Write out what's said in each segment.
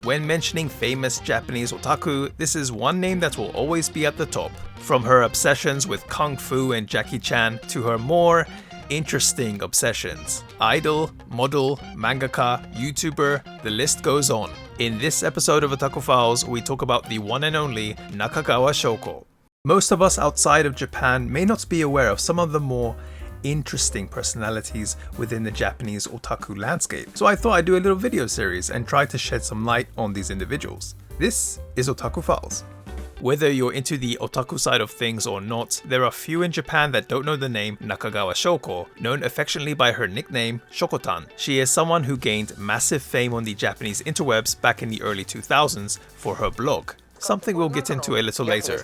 When mentioning famous Japanese otaku, this is one name that will always be at the top. From her obsessions with Kung Fu and Jackie Chan to her more interesting obsessions. Idol, model, manga-ka, YouTuber, the list goes on. In this episode of Otaku Files, we talk about the one and only Nakagawa Shoko. Most of us outside of Japan may not be aware of some of the more interesting personalities within the Japanese otaku landscape, so I thought I'd do a little video series and try to shed some light on these individuals. This is Otaku Files. Whether you're into the otaku side of things or not, there are few in Japan that don't know the name Nakagawa Shoko, known affectionately by her nickname Shokotan. She is someone who gained massive fame on the Japanese interwebs back in the early 2000s for her blog, something we'll get into a little later.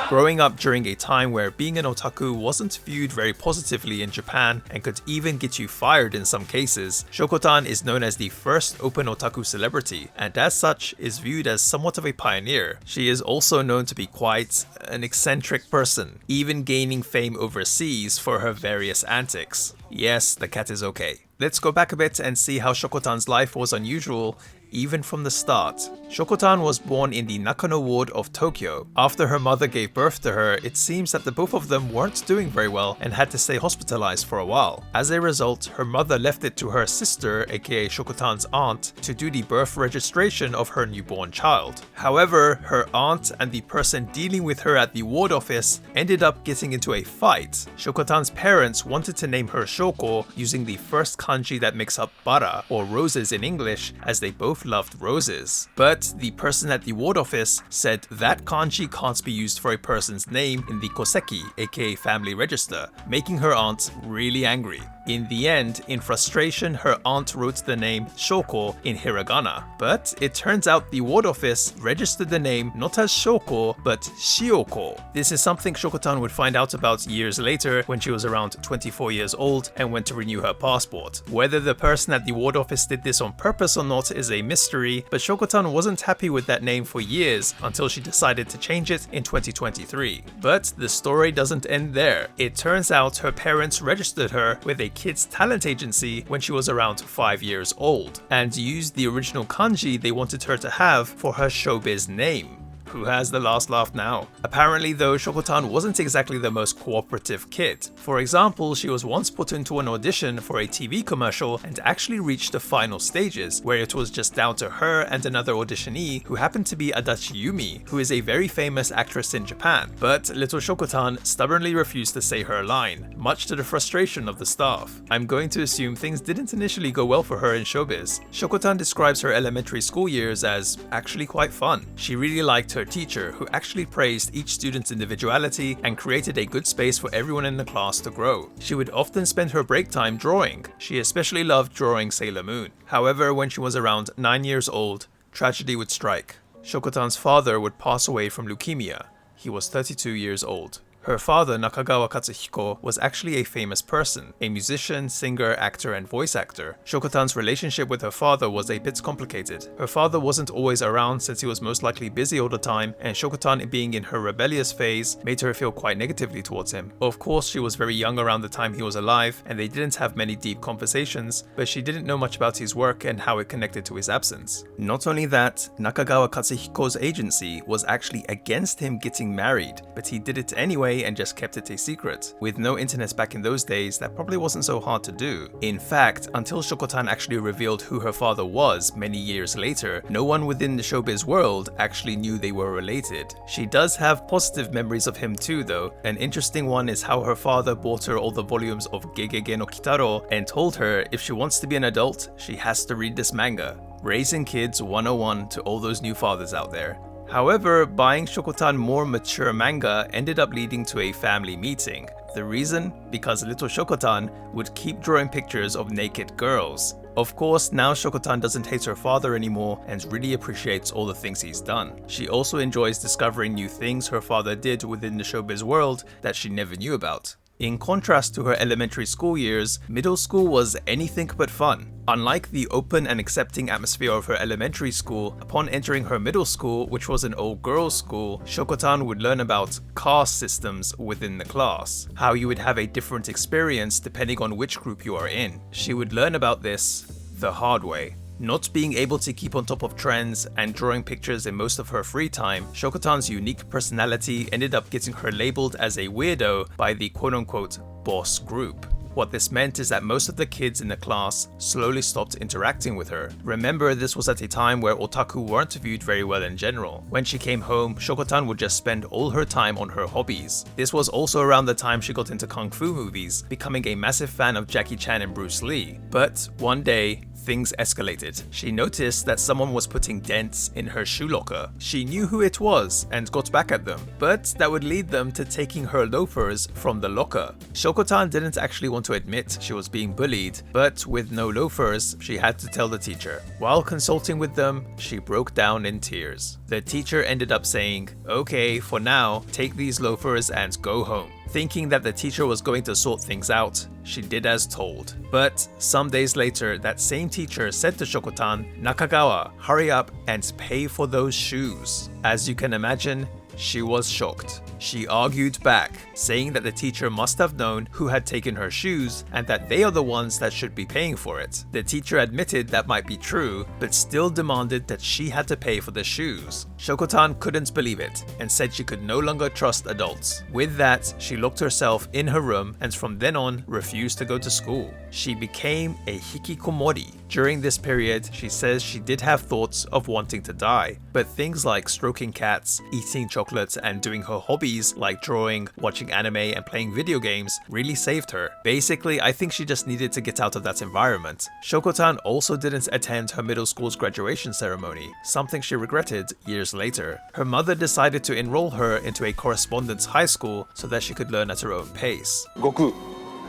Growing up during a time where being an otaku wasn't viewed very positively in Japan and could even get you fired in some cases, Shokotan is known as the first open otaku celebrity and as such is viewed as somewhat of a pioneer. She is also known to be quite an eccentric person, even gaining fame overseas for her various antics. Yes, the cat is okay. Let's go back a bit and see how Shokotan's life was unusual even from the start. Shokotan was born in the Nakano ward of Tokyo. After her mother gave birth to her, it seems that the both of them weren't doing very well and had to stay hospitalized for a while. As a result, her mother left it to her sister, aka Shokotan's aunt, to do the birth registration of her newborn child. However, her aunt and the person dealing with her at the ward office ended up getting into a fight. Shokotan's parents wanted to name her Shoko using the first kanji that makes up bara, or roses in English, as they both loved roses. But the person at the ward office said that kanji can't be used for a person's name in the koseki, aka family register, making her aunt really angry. In the end, in frustration, her aunt wrote the name Shoko in hiragana, but it turns out the ward office registered the name not as Shoko, but Shioko. This is something Shokotan would find out about years later when she was around 24 years old and went to renew her passport. Whether the person at the ward office did this on purpose or not is a mystery, but Shokotan wasn't happy with that name for years until she decided to change it in 2023. But the story doesn't end there. It turns out her parents registered her with a kids talent agency when she was around 5 years old and used the original kanji they wanted her to have for her showbiz name. Who has the last laugh now? Apparently though, Shokotan wasn't exactly the most cooperative kid. For example, she was once put into an audition for a TV commercial and actually reached the final stages, where it was just down to her and another auditionee who happened to be Adachi Yumi, who is a very famous actress in Japan. But little Shokotan stubbornly refused to say her line, much to the frustration of the staff. I'm going to assume things didn't initially go well for her in showbiz. Shokotan describes her elementary school years as actually quite fun. She really liked her teacher, who actually praised each student's individuality and created a good space for everyone in the class to grow. She would often spend her break time drawing. She especially loved drawing Sailor Moon. However, when she was around 9 years old, tragedy would strike. Shokotan's father would pass away from leukemia. He was 32 years old. Her father, Nakagawa Katsuhiko, was actually a famous person, a musician, singer, actor, and voice actor. Shokotan's relationship with her father was a bit complicated. Her father wasn't always around since he was most likely busy all the time, and Shokotan being in her rebellious phase made her feel quite negatively towards him. Of course, she was very young around the time he was alive, and they didn't have many deep conversations, but she didn't know much about his work and how it connected to his absence. Not only that, Nakagawa Katsuhiko's agency was actually against him getting married, but he did it anyway and just kept it a secret. With no internet back in those days, that probably wasn't so hard to do. In fact, until Shokotan actually revealed who her father was many years later, no one within the showbiz world actually knew they were related. She does have positive memories of him too though. An interesting one is how her father bought her all the volumes of Gegege no Kitaro and told her if she wants to be an adult, she has to read this manga. Raising Kids 101 to all those new fathers out there. However, buying Shokotan more mature manga ended up leading to a family meeting. The reason? Because little Shokotan would keep drawing pictures of naked girls. Of course, now Shokotan doesn't hate her father anymore and really appreciates all the things he's done. She also enjoys discovering new things her father did within the showbiz world that she never knew about. In contrast to her elementary school years, middle school was anything but fun. Unlike the open and accepting atmosphere of her elementary school, upon entering her middle school, which was an all-girls school, Shokotan would learn about caste systems within the class, how you would have a different experience depending on which group you are in. She would learn about this the hard way. Not being able to keep on top of trends and drawing pictures in most of her free time, Shokotan's unique personality ended up getting her labeled as a weirdo by the quote-unquote boss group. What this meant is that most of the kids in the class slowly stopped interacting with her. Remember, this was at a time where otaku weren't viewed very well in general. When she came home, Shokotan would just spend all her time on her hobbies. This was also around the time she got into kung fu movies, becoming a massive fan of Jackie Chan and Bruce Lee. But one day, things escalated. She noticed that someone was putting dents in her shoe locker. She knew who it was and got back at them, but that would lead them to taking her loafers from the locker. Shokotan didn't actually want to admit she was being bullied, but with no loafers, she had to tell the teacher. While consulting with them, she broke down in tears. The teacher ended up saying, "Okay, for now, take these loafers and go home." Thinking that the teacher was going to sort things out, she did as told. But some days later, that same teacher said to Shokotan, "Nakagawa, hurry up and pay for those shoes." As you can imagine, she was shocked. She argued back, saying that the teacher must have known who had taken her shoes and that they are the ones that should be paying for it. The teacher admitted that might be true, but still demanded that she had to pay for the shoes. Shokotan couldn't believe it and said she could no longer trust adults. With that, she locked herself in her room and from then on refused to go to school. She became a hikikomori. During this period, she says she did have thoughts of wanting to die, but things like stroking cats, eating chocolates, and doing her hobbies like drawing, watching anime, and playing video games really saved her. Basically, I think she just needed to get out of that environment. Shokotan also didn't attend her middle school's graduation ceremony, something she regretted years later. Her mother decided to enroll her into a correspondence high school so that she could learn at her own pace. 悟空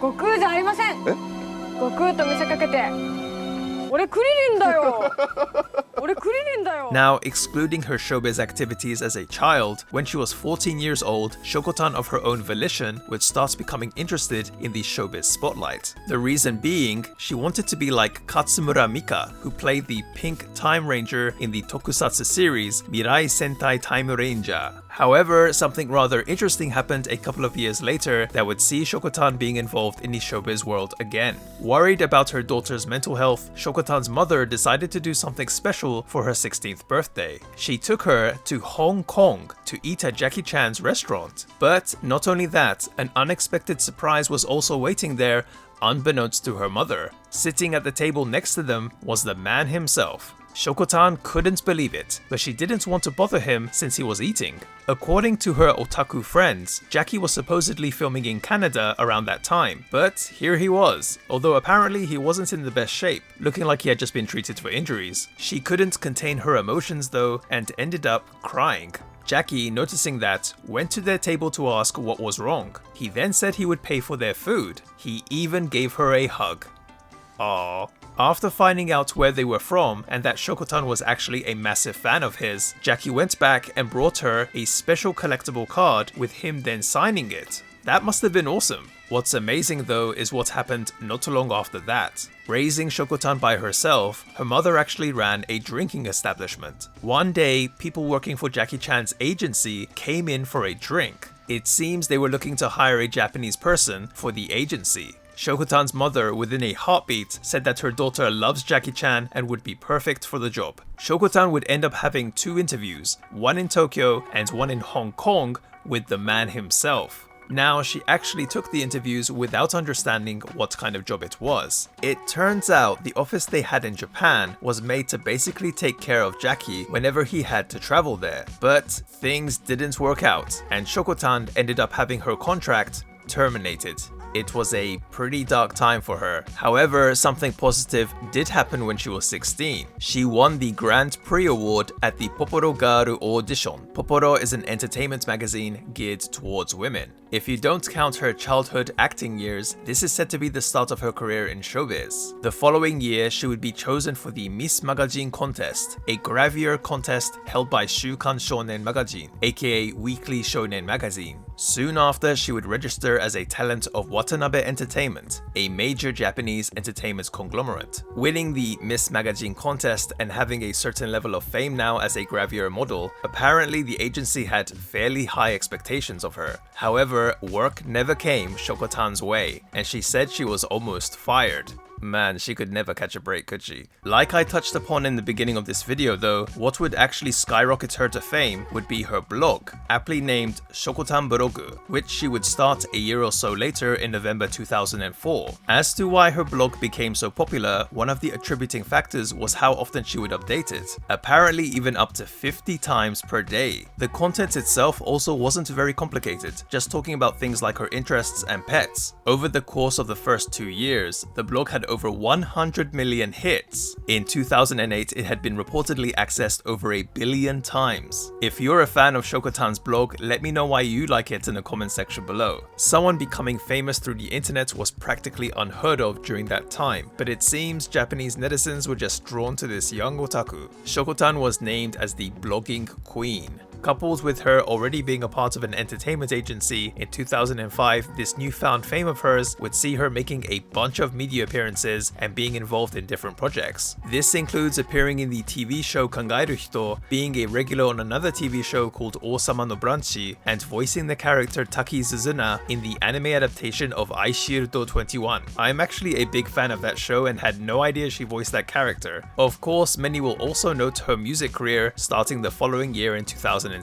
悟空じゃありません。悟空と見せかけて。俺クリリンだよ。俺クリリンだよ。 Now, excluding her showbiz activities as a child, when she was 14 years old, Shokotan of her own volition would start becoming interested in the showbiz spotlight. The reason being, she wanted to be like Katsumura Mika, who played the pink Time Ranger in the tokusatsu series Mirai Sentai Time Ranger. However, something rather interesting happened a couple of years later that would see Shokotan being involved in the showbiz world again. Worried about her daughter's mental health, Shokotan's mother decided to do something special for her 16th birthday. She took her to Hong Kong to eat at Jackie Chan's restaurant. But not only that, an unexpected surprise was also waiting there, unbeknownst to her mother. Sitting at the table next to them was the man himself. Shokotan couldn't believe it, but she didn't want to bother him since he was eating. According to her otaku friends, Jackie was supposedly filming in Canada around that time, but here he was, although apparently he wasn't in the best shape, looking like he had just been treated for injuries. She couldn't contain her emotions though, and ended up crying. Jackie, noticing that, went to their table to ask what was wrong. He then said he would pay for their food. He even gave her a hug. Aww. After finding out where they were from and that Shokotan was actually a massive fan of his, Jackie went back and brought her a special collectible card with him then signing it. That must have been awesome. What's amazing though is what happened not too long after that. Raising Shokotan by herself, her mother actually ran a drinking establishment. One day, people working for Jackie Chan's agency came in for a drink. It seems they were looking to hire a Japanese person for the agency. Shokotan's mother, within a heartbeat, said that her daughter loves Jackie Chan and would be perfect for the job. Shokotan would end up having 2 interviews, one in Tokyo and one in Hong Kong, with the man himself. Now, she actually took the interviews without understanding what kind of job it was. It turns out the office they had in Japan was made to basically take care of Jackie whenever he had to travel there. But things didn't work out, and Shokotan ended up having her contract terminated. It was a pretty dark time for her. However, something positive did happen when she was 16. She won the Grand Prix Award at the Poporo Garu Audition. Poporo is an entertainment magazine geared towards women. If you don't count her childhood acting years, this is said to be the start of her career in showbiz. The following year, she would be chosen for the Miss Magazine contest, a gravure contest held by Shukan Shonen Magazine, aka Weekly Shonen Magazine. Soon after, she would register as a talent of Watanabe Entertainment, a major Japanese entertainment conglomerate. Winning the Miss Magazine contest and having a certain level of fame now as a gravure model, apparently the agency had fairly high expectations of her. However, work never came Shokotan's way, and she said she was almost fired. Man, she could never catch a break, could she? Like I touched upon in the beginning of this video though, what would actually skyrocket her to fame would be her blog, aptly named Shokotan Blog, which she would start a year or so later in November 2004. As to why her blog became so popular, one of the attributing factors was how often she would update it, apparently even up to 50 times per day. The content itself also wasn't very complicated, just talking about things like her interests and pets. Over the course of the first 2 years, the blog had over 100 million hits. In 2008, it had been reportedly accessed over 1 billion times. If you're a fan of Shokotan's blog, let me know why you like it in the comment section below. Someone becoming famous through the internet was practically unheard of during that time, but it seems Japanese netizens were just drawn to this young otaku. Shokotan was named as the blogging queen. Coupled with her already being a part of an entertainment agency, in 2005 this newfound fame of hers would see her making a bunch of media appearances and being involved in different projects. This includes appearing in the TV show Kangaeru Hito, being a regular on another TV show called Osama no Branchi, and voicing the character Taki Suzuna in the anime adaptation of Aishirdo 21. I'm actually a big fan of that show and had no idea she voiced that character. Of course, many will also note her music career starting the following year in 2006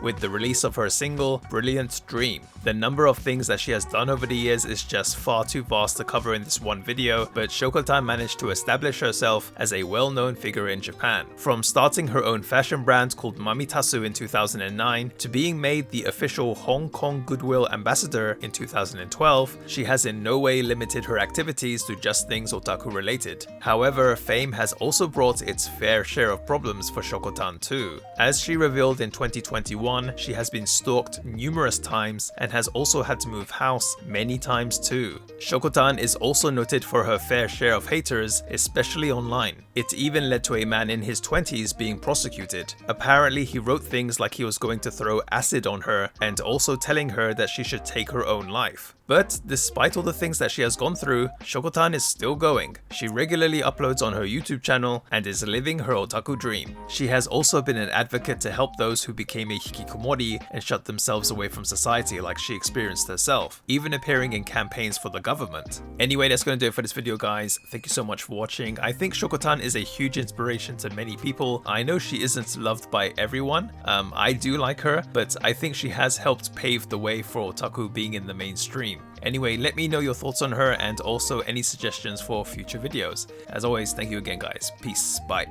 with the release of her single Brilliant Dream. The number of things that she has done over the years is just far too vast to cover in this one video, but Shokotan managed to establish herself as a well-known figure in Japan. From starting her own fashion brand called Mamitasu in 2009 to being made the official Hong Kong Goodwill Ambassador in 2012, she has in no way limited her activities to just things otaku related. However, fame has also brought its fair share of problems for Shokotan too. As she revealed in 2021, she has been stalked numerous times and has also had to move house many times too. Shokotan is also noted for her fair share of haters, especially online. It even led to a man in his 20s being prosecuted. Apparently he wrote things like he was going to throw acid on her and also telling her that she should take her own life. But despite all the things that she has gone through, Shokotan is still going. She regularly uploads on her YouTube channel and is living her otaku dream. She has also been an advocate to help those who became a hikikomori and shut themselves away from society like she experienced herself, even appearing in campaigns for the government. Anyway, that's going to do it for this video, guys. Thank you so much for watching. I think Shokotan is a huge inspiration to many people. I know she isn't loved by everyone. I do like her, but I think she has helped pave the way for otaku being in the mainstream. Anyway, let me know your thoughts on her and also any suggestions for future videos. As always, thank you again, guys. Peace. Bye.